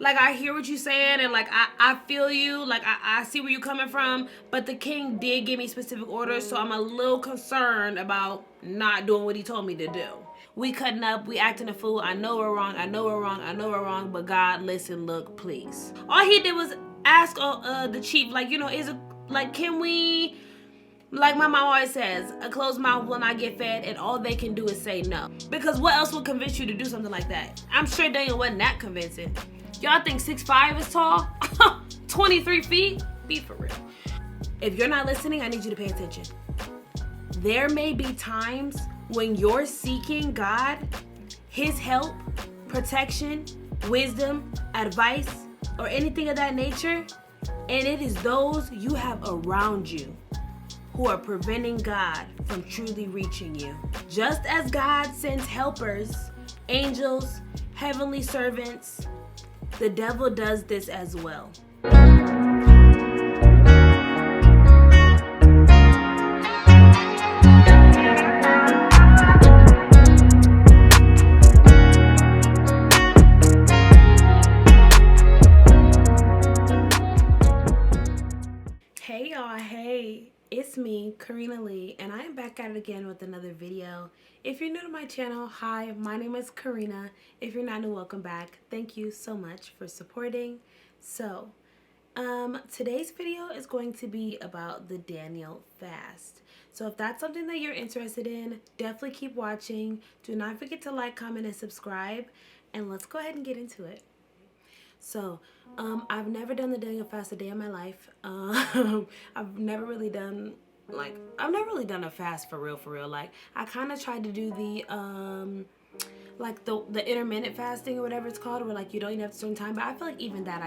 like, I hear what you're saying, and like I feel you, like I see where you're coming from, but the king did give me specific orders, so I'm a little concerned about not doing what he told me to do. We cutting up, we acting a fool. I know we're wrong, I know we're wrong, I know we're wrong, but God, listen, look, please. All he did was ask the chief, like, you know, is it, like, can we, like my mom always says, a closed mouth will not get fed, and all they can do is say no. Because what else would convince you to do something like that? I'm sure Daniel wasn't that convincing. Y'all think 6'5" is tall? 23 feet? Be for real. If you're not listening, I need you to pay attention. There may be times when you're seeking God, his help, protection, wisdom, advice, or anything of that nature, and it is those you have around you who are preventing God from truly reaching you. Just as God sends helpers, angels, heavenly servants, the devil does this as well. Hey y'all, hey. It's me, KaRena Lee, and I am back at it again with another video. If you're new to my channel, hi, my name is KaRena. If you're not new, welcome back. Thank you so much for supporting. So, today's video is going to be about the Daniel fast. So if that's something that you're interested in, definitely keep watching. Do not forget to like, comment, and subscribe. And let's go ahead and get into it. So, I've never done the Daniel fast a day in my life. I've never really done a fast for real. Like, I kind of tried to do the, like the intermittent fasting or whatever it's called, where like you don't even have a certain time, but I feel like even that,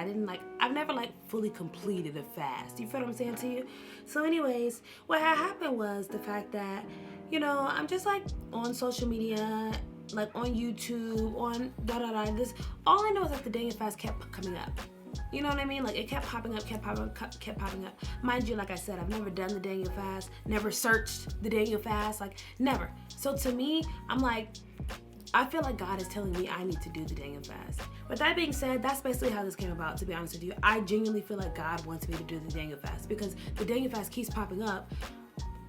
I've never like fully completed a fast. You feel what I'm saying to you? So anyways, what had happened was the fact that, you know, I'm just like on social media, like on YouTube, on this. All I know is that the Daniel fast kept coming up. You know what I mean? Like, it kept popping up. Mind you, like I said, I've never done the Daniel fast, never searched the Daniel fast, like, never. So to me, I'm like, I feel like God is telling me I need to do the Daniel fast. But that being said, that's basically how this came about, to be honest with you. I genuinely feel like God wants me to do the Daniel fast because the Daniel fast keeps popping up.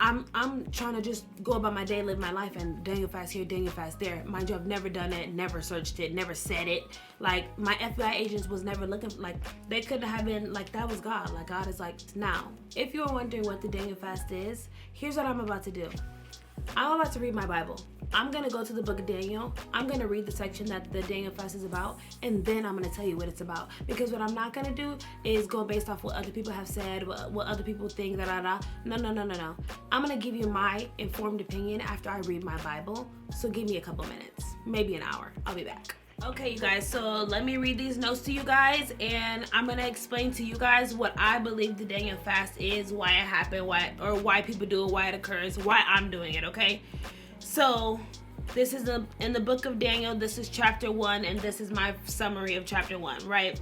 I'm trying to just go about my day, live my life, and Daniel fast here, Daniel fast there. Mind you, I've never done it, never searched it, never said it. Like, my FBI agents was never looking, like, they couldn't have been, like, that was God. Like, God is like, now, if you're wondering what the Daniel fast is, here's what I'm about to do. I'm about to read my Bible. I'm going to go to the book of Daniel. I'm going to read the section that the Daniel fast is about, and then I'm going to tell you what it's about. Because what I'm not going to do is go based off what other people have said, what other people think, No. I'm going to give you my informed opinion after I read my Bible. So give me a couple minutes, maybe an hour. I'll be back. Okay, you guys, so let me read these notes to you guys, and I'm going to explain to you guys what I believe the Daniel fast is, why it happened, why people do it, why it occurs, why I'm doing it, okay? So, this is in the book of Daniel. This is chapter 1, and this is my summary of chapter 1, right?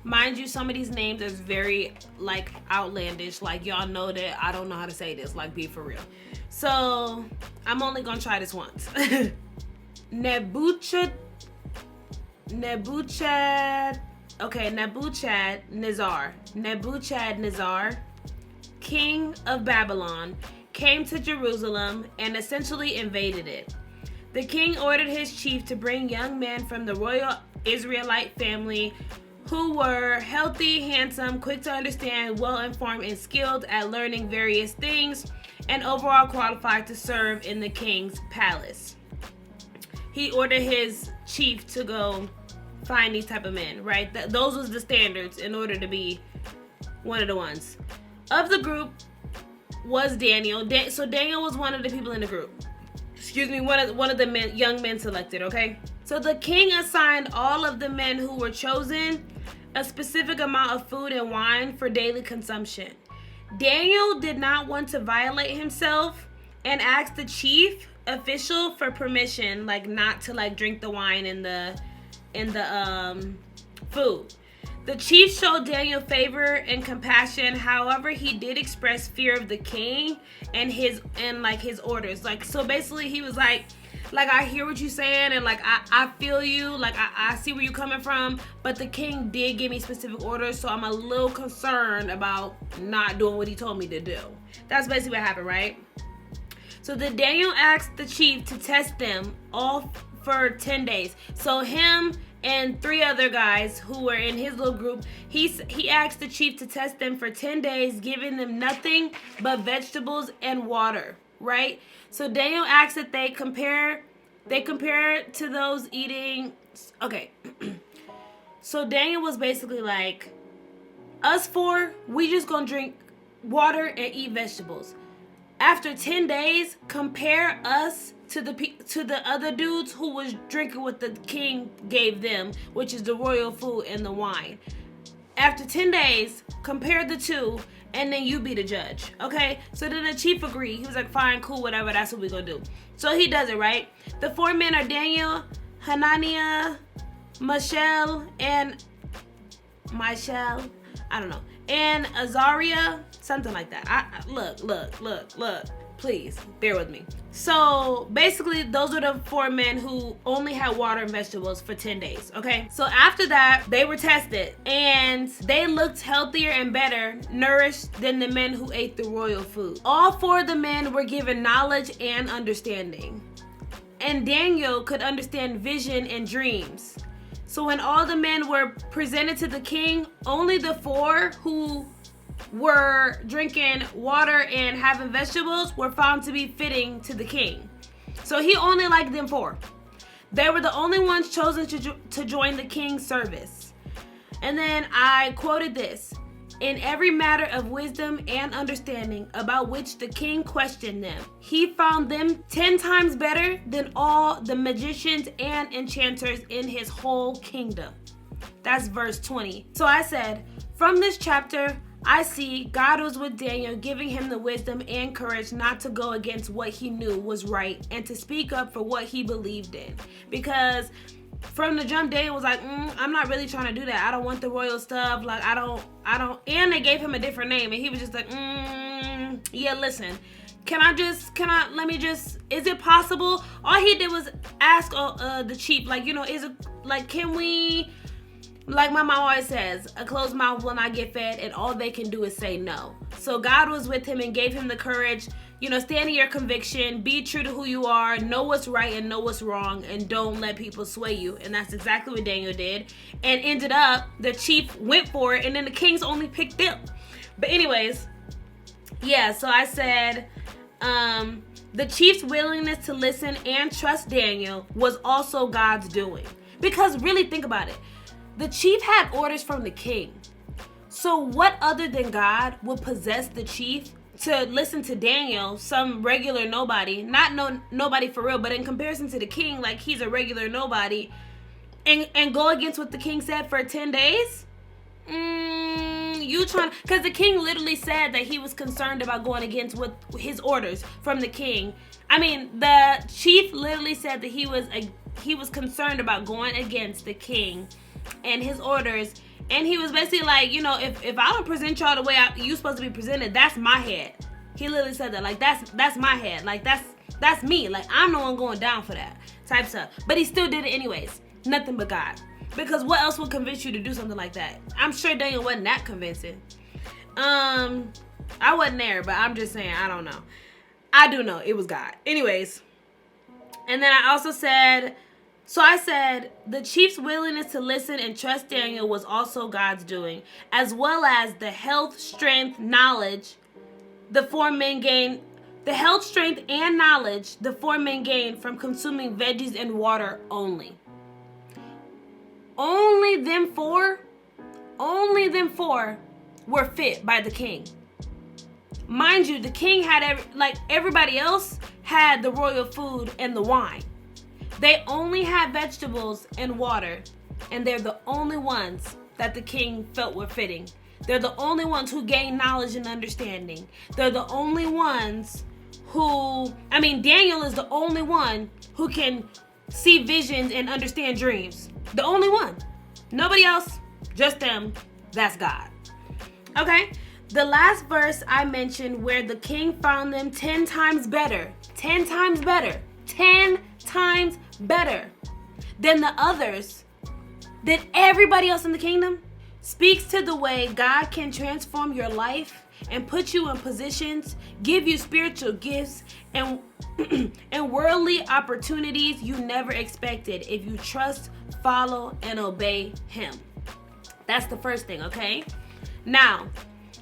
Mind you, some of these names is very, like, outlandish. Like, y'all know that I don't know how to say this. Like, be for real. So, I'm only going to try this once. Nebuchadnezzar, king of Babylon, came to Jerusalem and essentially invaded it. The king ordered his chief to bring young men from the royal Israelite family who were healthy, handsome, quick to understand, well-informed, and skilled at learning various things, and overall qualified to serve in the king's palace. He ordered his chief to go find these type of men, right? Those was the standards in order to be one of the ones. Of the group was Daniel. So Daniel was one of the people in the group. Excuse me, one of the young men selected, okay? So the king assigned all of the men who were chosen a specific amount of food and wine for daily consumption. Daniel did not want to violate himself and asked the chief official for permission, like, not to, like, drink the wine in the food. The chief showed Daniel favor and compassion. However, he did express fear of the king and his orders. Like, so basically he was like, like, I hear what you're saying, and, like, I feel you. Like, I see where you're coming from. But the king did give me specific orders, so I'm a little concerned about not doing what he told me to do. That's basically what happened, right? So then Daniel asked the chief to test them all for 10 days. So him and 3 other guys who were in his little group, he asked the chief to test them for 10 days, giving them nothing but vegetables and water, right? So Daniel asked that they compare to those eating. Okay. So Daniel was basically like, us 4, we just gonna drink water and eat vegetables. After 10 days, compare us to the other dudes who was drinking what the king gave them, which is the royal food and the wine. After 10 days, compare the 2, and then you be the judge, okay? So then the chief agreed. He was like, fine, cool, whatever, that's what we gonna do. So he does it, right? The 4 men are Daniel, Hananiah, Mishael, and and Azariah, something like that. Look, please bear with me. So basically, those are the 4 men who only had water and vegetables for 10 days, okay? So after that, they were tested, and they looked healthier and better nourished than the men who ate the royal food. All 4 of the men were given knowledge and understanding, and Daniel could understand vision and dreams. So when all the men were presented to the king, only the 4 who were drinking water and having vegetables were found to be fitting to the king. So he only liked them 4. They were the only ones chosen to join the king's service. And then I quoted this: in every matter of wisdom and understanding about which the king questioned them, he found them 10 times better than all the magicians and enchanters in his whole kingdom. That's verse 20. So I said, from this chapter, I see God was with Daniel, giving him the wisdom and courage not to go against what he knew was right and to speak up for what he believed in. Because from the jump, Daniel was like, I'm not really trying to do that. I don't want the royal stuff. Like, I don't. And they gave him a different name, and he was just like, yeah, listen. Is it possible? All he did was ask the chief, like, is it, like, can we, like my mom always says, a closed mouth will not get fed, and all they can do is say no. So God was with him and gave him the courage, stand in your conviction, be true to who you are, know what's right and know what's wrong, and don't let people sway you. And that's exactly what Daniel did. And ended up, the chief went for it, and then the kings only picked them. But anyways, yeah, so I said, the chief's willingness to listen and trust Daniel was also God's doing. Because really think about it. The chief had orders from the king. So what other than God would possess the chief to listen to Daniel, some regular nobody, nobody for real, but in comparison to the king, like, he's a regular nobody, and go against what the king said for 10 days? Because the king literally said that he was concerned about going against what his orders from the king. I mean, the chief literally said that he was concerned about going against the king and his orders. And he was basically like, if I don't present y'all the way you supposed to be presented, that's my head. He literally said that, like, that's my head. Like, that's me. Like, I'm the one going down for that type stuff. But he still did it anyways. Nothing but God. Because what else would convince you to do something like that? I'm sure Daniel wasn't that convincing. I wasn't there, but I'm just saying, I don't know. I do know it was God. Anyways. And then I also said, the chief's willingness to listen and trust Daniel was also God's doing, as well as the health, strength, knowledge the 4 men gained from consuming veggies and water only. Only them 4 were fit by the king. Mind you, the king had everybody else had the royal food and the wine. They only had vegetables and water, and they're the only ones that the king felt were fitting. They're the only ones who gained knowledge and understanding. They're the only ones Daniel is the only one who can see visions and understand dreams. The only one. Nobody else, just them. That's God. Okay? The last verse I mentioned where the king found them 10 times better. 10 times better. 10 times better than the others, than everybody else in the kingdom, speaks to the way God can transform your life and put you in positions, give you spiritual gifts and and worldly opportunities you never expected if you trust, follow, and obey him. That's the first thing, okay? Now,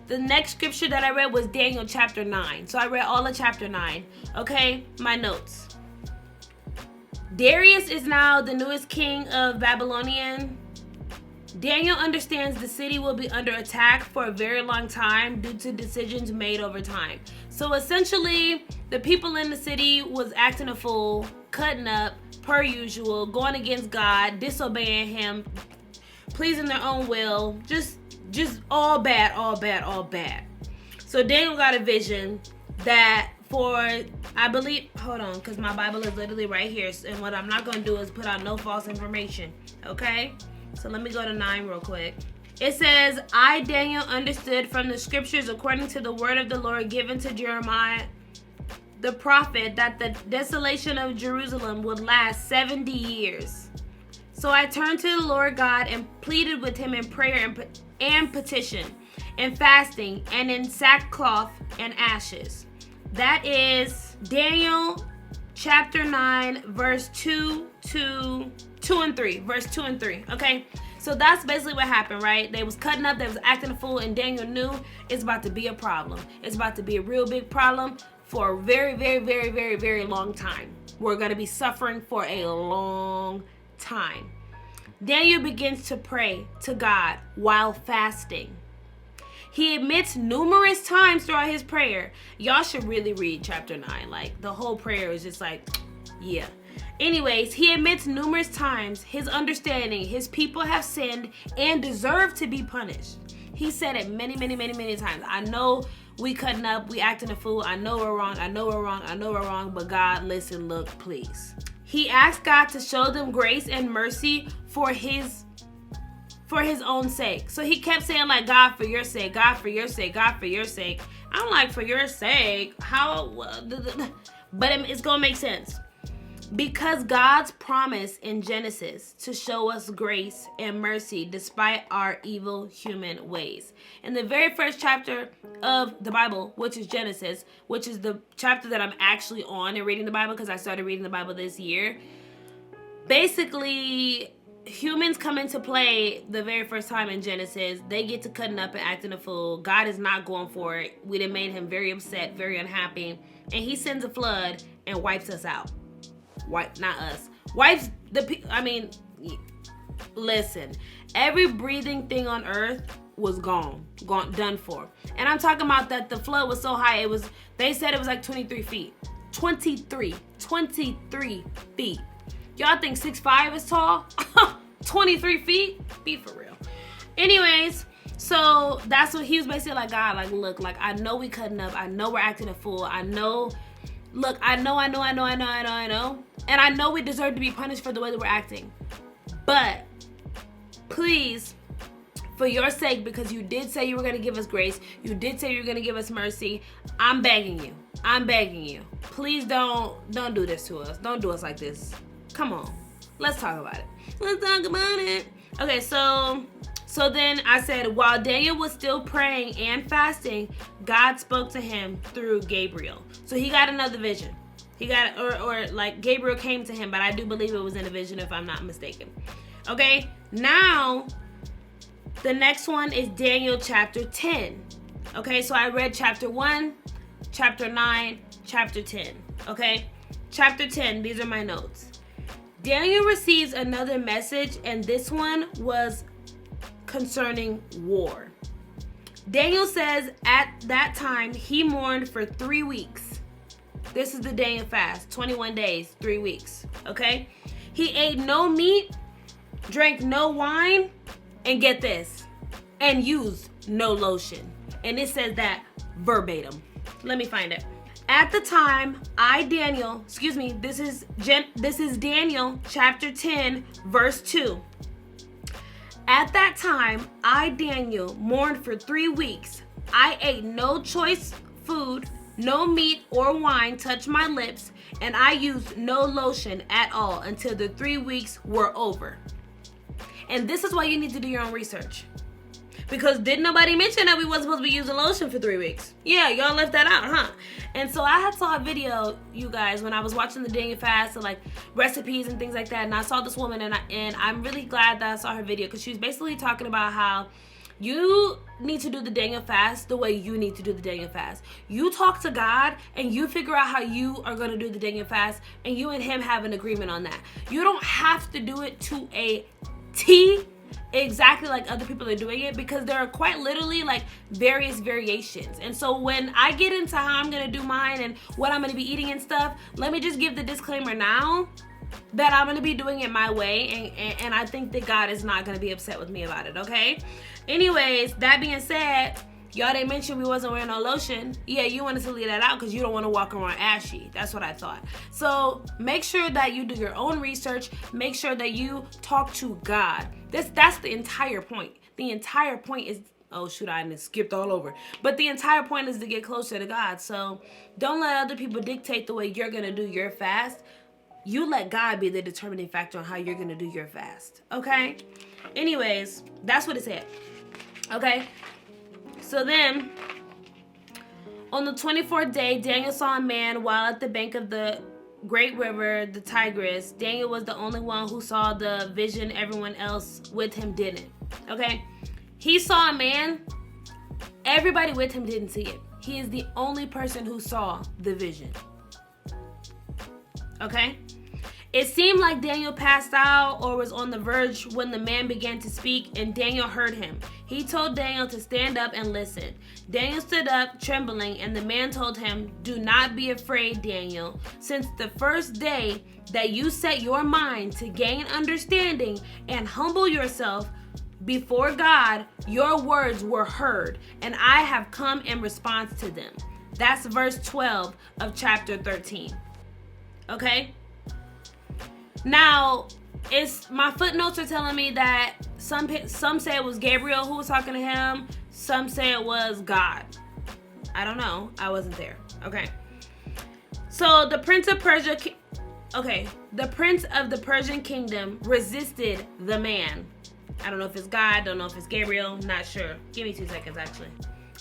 the next scripture that I read was Daniel chapter 9. So I read all of chapter 9. Okay, my notes. Darius is now the newest king of Babylonian. Daniel understands the city will be under attack for a very long time due to decisions made over time. So essentially, the people in the city was acting a fool, cutting up, per usual, going against God, disobeying him, pleasing their own will, just all bad, all bad, all bad. So Daniel got a vision that I believe, hold on, because my Bible is literally right here, and what I'm not going to do is put out no false information, okay? So let me go to 9 real quick. It says, I, Daniel, understood from the scriptures according to the word of the Lord given to Jeremiah the prophet that the desolation of Jerusalem would last 70 years. So I turned to the Lord God and pleaded with him in prayer and petition and fasting and in sackcloth and ashes. That is Daniel chapter 9, verse 2 and 3. Verse 2 and 3. Okay? So that's basically what happened, right? They was cutting up, they was acting a fool, and Daniel knew it's about to be a problem. It's about to be a real big problem for a very, very, very, very, very long time. We're going to be suffering for a long time. Daniel begins to pray to God while fasting. He admits numerous times throughout his prayer. Y'all should really read chapter 9. Like, the whole prayer is just like, yeah. Anyways, he admits numerous times his understanding, his people have sinned and deserve to be punished. He said it many, many, many, many times. I know we cutting up, we acting a fool. I know we're wrong. I know we're wrong. I know we're wrong. But God, listen, look, please. He asked God to show them grace and mercy for his own sake. So he kept saying, like, God, for your sake, God, for your sake, God, for your sake. I'm like, for your sake, how? But it's going to make sense. Because God's promise in Genesis to show us grace and mercy despite our evil human ways. In the very first chapter of the Bible, which is Genesis, which is the chapter that I'm actually on in reading the Bible because I started reading the Bible this year. Basically, humans come into play the very first time in Genesis. They get to cutting up and acting a fool. God is not going for it. We done made him very upset, very unhappy. And he sends a flood and wipes us out. Not us. Wipes listen. Every breathing thing on earth was gone, done for. And I'm talking about that the flood was so high, they said it was like 23 feet. 23 feet. Y'all think 6'5" is tall? 23 feet? Be for real. Anyways, so that's what he was basically like, God, like, look, like, I know we cutting up. I know we're acting a fool. I know. And I know we deserve to be punished for the way that we're acting. But please, for your sake, because you did say you were going to give us grace, you did say you were going to give us mercy, I'm begging you. Please don't do this to us. Don't do us like this. Come on. Let's talk about it. Okay, so then I said, while Daniel was still praying and fasting, God spoke to him through Gabriel. So he got another vision. He got, or like Gabriel came to him, but I do believe it was in a vision if I'm not mistaken. Okay, now the next one is Daniel chapter 10. Okay, so I read chapter 1, chapter 9, chapter 10. Okay, chapter 10, these are my notes. Daniel receives another message, and this one was concerning war. Daniel says at that time he mourned for 3 weeks. This is the Daniel fast, 21 days, 3 weeks, okay? He ate no meat, drank no wine, and get this, and used no lotion. And it says that verbatim. Let me find it. At the time, this is Daniel chapter 10, verse 2. At that time, I, Daniel, mourned for 3 weeks. I ate no choice food, No meat or wine touched my lips, and I used no lotion at all until the 3 weeks were over. And this is why you need to do your own research. Because didn't nobody mention that we wasn't supposed to be using lotion for 3 weeks? Yeah, y'all left that out, huh? And so I had saw a video, you guys, when I was watching the Daniel fast and like recipes and things like that, and I saw this woman, and I'm really glad that I saw her video, because she was basically talking about how you need to do the Daniel fast the way you need to do the Daniel fast. You talk to God and you figure out how you are going to do the Daniel fast, and you and him have an agreement on that. You don't have to do it to a T exactly like other people are doing it, because there are quite literally like various variations. And so when I get into how I'm going to do mine and what I'm going to be eating and stuff, let me just give the disclaimer now that I'm going to be doing it my way, and I think that God is not going to be upset with me about it, okay? Anyways, that being said, y'all didn't mention we wasn't wearing no lotion. Yeah, you wanted to leave that out because you don't want to walk around ashy. That's what I thought. So make sure that you do your own research. Make sure that you talk to God. That's the entire point. The entire point is, oh shoot, I skipped all over. But the entire point is to get closer to God. So don't let other people dictate the way you're going to do your fast. You let God be the determining factor on how you're going to do your fast. Okay? Anyways, that's what it said. Okay? So then, on the 24th day, Daniel saw a man while at the bank of the great river, the Tigris. Daniel was the only one who saw the vision. Everyone else with him didn't. Okay? He saw a man. Everybody with him didn't see it. He is the only person who saw the vision. Okay? It seemed like Daniel passed out or was on the verge when the man began to speak, and Daniel heard him. He told Daniel to stand up and listen. Daniel stood up, trembling, and the man told him, "Do not be afraid, Daniel. Since the first day that you set your mind to gain understanding and humble yourself before God, your words were heard, and I have come in response to them." That's verse 12 of chapter 13. Okay? Now, my footnotes are telling me that some say it was Gabriel who was talking to him. Some say it was God. I don't know. I wasn't there. Okay. So the prince of Persia, the prince of the Persian kingdom resisted the man. I don't know if it's God. Don't know if it's Gabriel. Not sure. Give me 2 seconds, actually.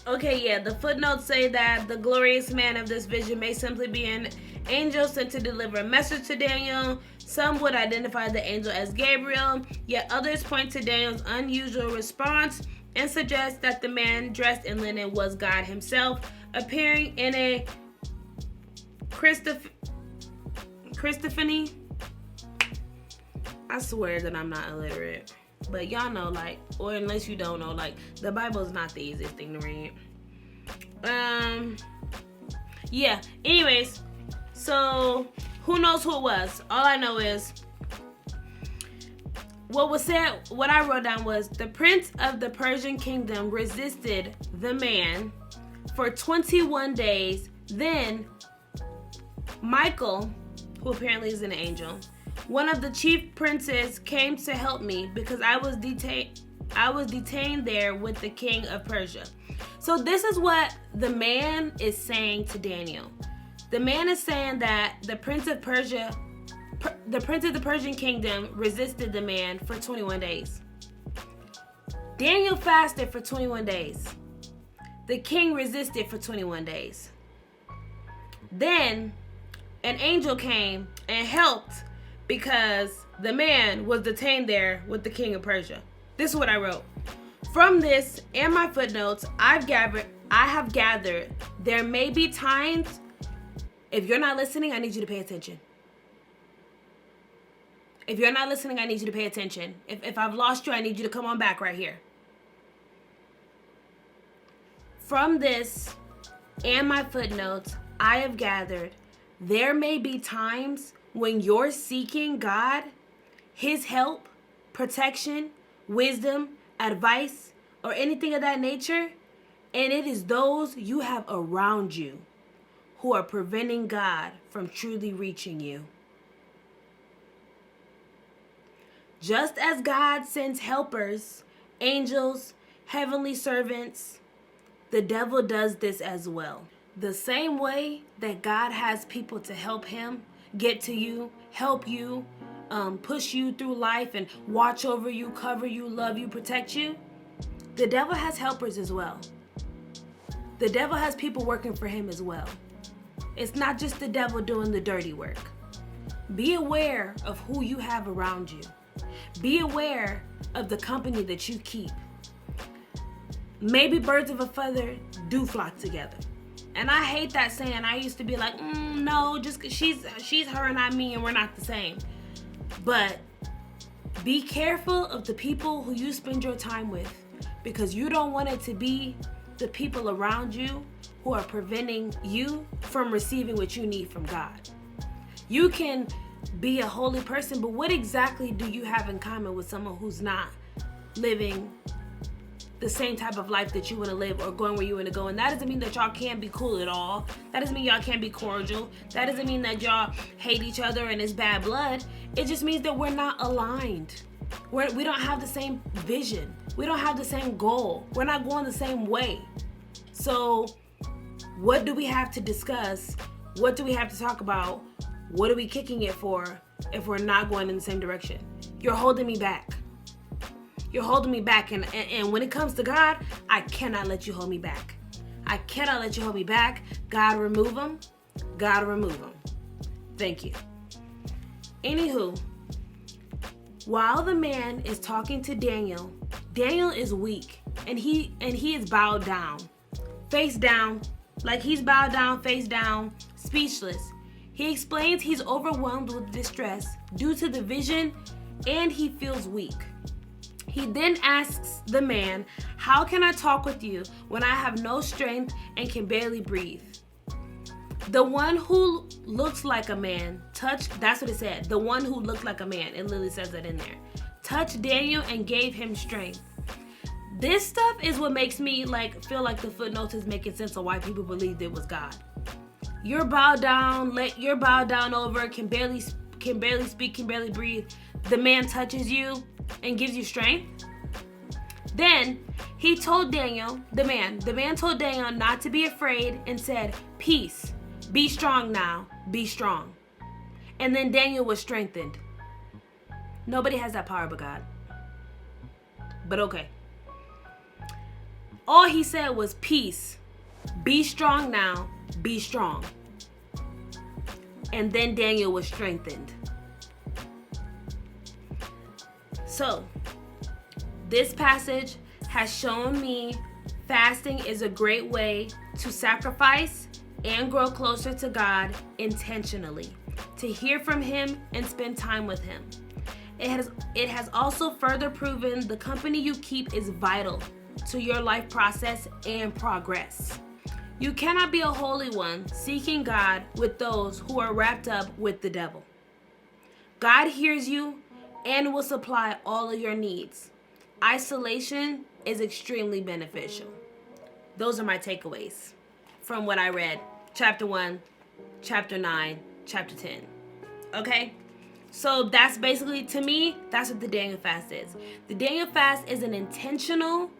Okay, yeah. The footnotes say that the glorious man of this vision may simply be an angel sent to deliver a message to Daniel. Some would identify the angel as Gabriel, yet others point to Daniel's unusual response and suggest that the man dressed in linen was God himself, appearing in a Christophany. I swear that I'm not illiterate, but y'all know, like, or unless you don't know, like, the Bible is not the easiest thing to read. Yeah, anyways, so who knows who it was? All I know is what was said, what I wrote down was the prince of the Persian kingdom resisted the man for 21 days. Then Michael, who apparently is an angel, one of the chief princes, came to help me because I was detained there with the king of Persia. So this is what the man is saying to Daniel. The man is saying that the prince of the Persian kingdom resisted the man for 21 days. Daniel fasted for 21 days. The king resisted for 21 days. Then an angel came and helped because the man was detained there with the king of Persia. This is what I wrote. From this and my footnotes, I have gathered there may be times. If you're not listening, I need you to pay attention. If you're not listening, I need you to pay attention. If I've lost you, I need you to come on back right here. From this and my footnotes, I have gathered there may be times when you're seeking God, his help, protection, wisdom, advice, or anything of that nature, and it is those you have around you who are preventing God from truly reaching you. Just as God sends helpers, angels, heavenly servants, the devil does this as well. The same way that God has people to help him get to you, help you, push you through life and watch over you, cover you, love you, protect you, the devil has helpers as well. The devil has people working for him as well. It's not just the devil doing the dirty work. Be aware of who you have around you. Be aware of the company that you keep. Maybe birds of a feather do flock together. And I hate that saying. I used to be like, no, just 'cause she's her and I'm me and we're not the same. But be careful of the people who you spend your time with, because you don't want it to be the people around you who are preventing you from receiving what you need from God. You can be a holy person, but what exactly do you have in common with someone who's not living the same type of life that you want to live or going where you want to go? And that doesn't mean that y'all can't be cool at all. That doesn't mean y'all can't be cordial. That doesn't mean that y'all hate each other and it's bad blood. It just means that we're not aligned. We don't have the same vision. We don't have the same goal. We're not going the same way. So what do we have to discuss? What do we have to talk about? What are we kicking it for if we're not going in the same direction? You're holding me back. You're holding me back. And when it comes to God, I cannot let you hold me back. I cannot let you hold me back. God, remove them. God, remove them. Thank you. Anywho, while the man is talking to Daniel, Daniel is weak and he is bowed down, face down, like he's bowed down, face down, speechless. He explains he's overwhelmed with distress due to the vision and he feels weak. He then asks the man, "How can I talk with you when I have no strength and can barely breathe?" The one who looks like a man touched, that's what it said. The one who looked like a man, it literally says that in there, touched Daniel and gave him strength. This stuff is what makes me feel like the footnotes is making sense of why people believed it was God. You're bowed down, you're bowed down over, can barely speak, can barely breathe. The man touches you and gives you strength. Then he told Daniel, the man told Daniel not to be afraid and said, "Peace, be strong now, be strong." And then Daniel was strengthened. Nobody has that power but God. But okay. All he said was, "Peace, be strong now, be strong." And then Daniel was strengthened. So, this passage has shown me fasting is a great way to sacrifice and grow closer to God intentionally, to hear from him and spend time with him. It has also further proven the company you keep is vital to your life process and progress. You cannot be a holy one seeking God with those who are wrapped up with the devil. God hears you and will supply all of your needs. Isolation is extremely beneficial. Those are my takeaways from what I read. Chapter 1, chapter 9, chapter 10. Okay? So that's basically, to me, that's what the Daniel fast is. The Daniel fast is an intentional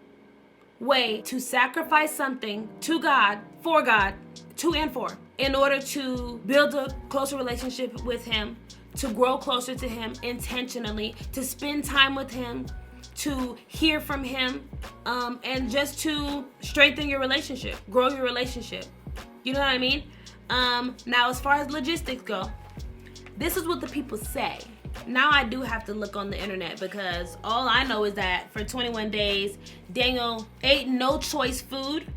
way to sacrifice something to God, for God, to and for, in order to build a closer relationship with him, to grow closer to him intentionally, to spend time with him, to hear from him, and just to strengthen your relationship, grow your relationship. You know what I mean? Now, as far as logistics go, this is what the people say. Now I do have to look on the internet because all I know is that for 21 days, Daniel ate no choice food,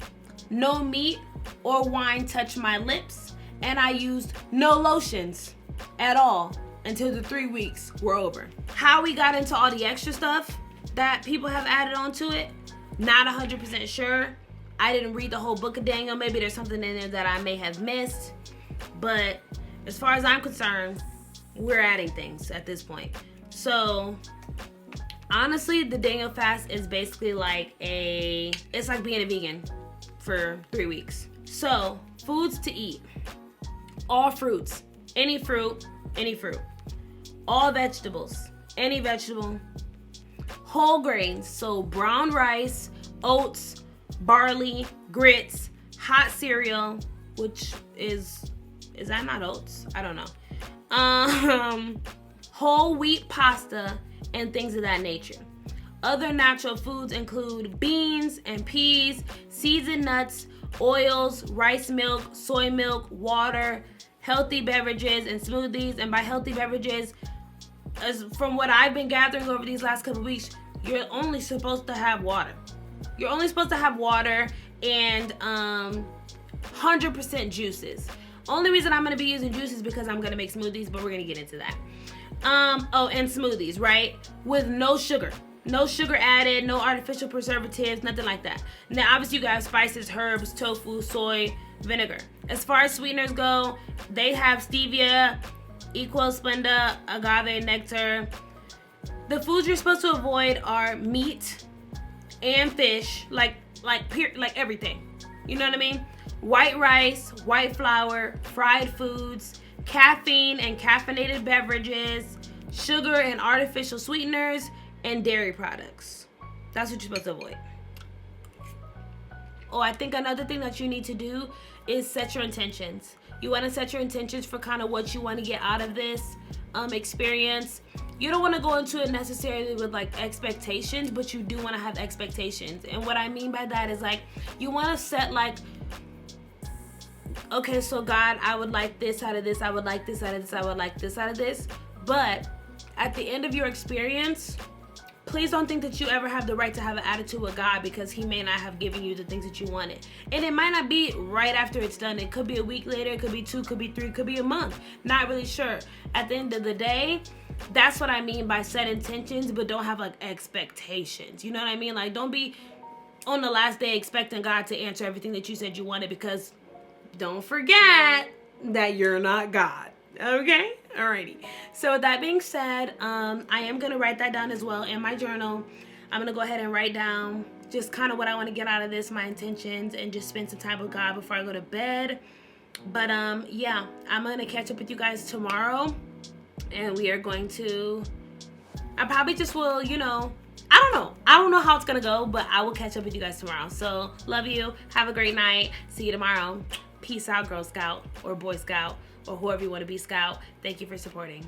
no meat or wine touched my lips, and I used no lotions at all until the 3 weeks were over. How we got into all the extra stuff that people have added onto it, not 100% sure. I didn't read the whole book of Daniel. Maybe there's something in there that I may have missed. But as far as I'm concerned, we're adding things at this point. So honestly, the Daniel fast is basically it's like being a vegan for 3 weeks. So foods to eat: all fruits, any fruit, all vegetables, any vegetable, whole grains, so brown rice, oats, barley, grits, hot cereal which is that not oats? I don't know. Whole wheat pasta and things of that nature. Other natural foods include beans and peas, seeds and nuts, oils, rice milk, soy milk, water, healthy beverages and smoothies. And by healthy beverages, as from what I've been gathering over these last couple weeks, you're only supposed to have water. You're only supposed to have water and 100% juices. Only reason I'm going to be using juices is because I'm going to make smoothies, but we're going to get into that. And smoothies, right? With no sugar. No sugar added, no artificial preservatives, nothing like that. Now, obviously, you got spices, herbs, tofu, soy, vinegar. As far as sweeteners go, they have stevia, Equal Splenda, agave nectar. The foods you're supposed to avoid are meat and fish, like everything. You know what I mean? White rice, white flour, fried foods, caffeine and caffeinated beverages, sugar and artificial sweeteners, and dairy products. That's what you're supposed to avoid. Oh, I think another thing that you need to do is set your intentions. You want to set your intentions for kind of what you want to get out of this experience. You don't want to go into it necessarily with like expectations, but you do want to have expectations. And what I mean by that is like, you want to set like, okay, so God, I would like this out of this, I would like this out of this, I would like this out of this. But at the end of your experience, please don't think that you ever have the right to have an attitude with God, because he may not have given you the things that you wanted. And it might not be right after it's done. It could be a week later, it could be 2, could be 3, could be a month. Not really sure. At the end of the day, that's what I mean by set intentions, but don't have like expectations. You know what I mean? Like, don't be on the last day expecting God to answer everything that you said you wanted, because don't forget that you're not God. Okay? Alrighty. So with that being said, I am going to write that down as well in my journal. I'm going to go ahead and write down just kind of what I want to get out of this, my intentions, and just spend some time with God before I go to bed. But yeah, I'm going to catch up with you guys tomorrow, and we are going to, I probably just will, you know, I don't know how it's going to go, but I will catch up with you guys tomorrow. So love you. Have a great night. See you tomorrow. Peace out, Girl Scout or Boy Scout, or whoever you want to be, Scout. Thank you for supporting.